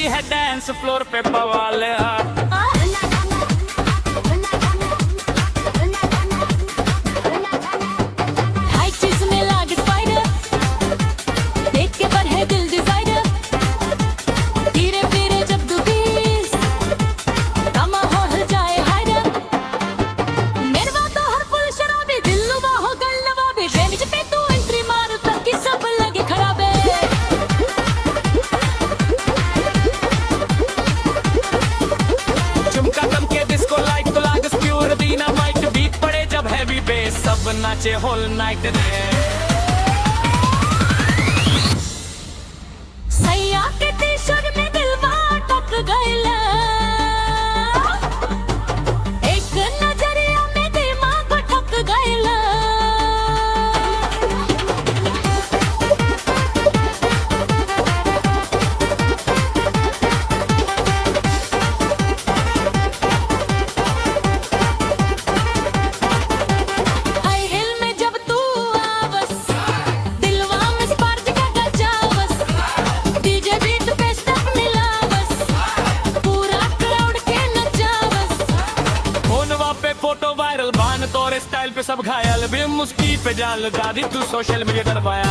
है dance floor पे बवाल। सब नाचे होल नाइट रे। सैया के टी-शर्ट में दिलवा टक गइला, एक नजरिया में दिमाग ठक गइला। फोटो वायरल भान तोरे स्टाइल पे सब घायल भी मुस्की पे जान लगा दी तू सोशल मीडिया दरबाया।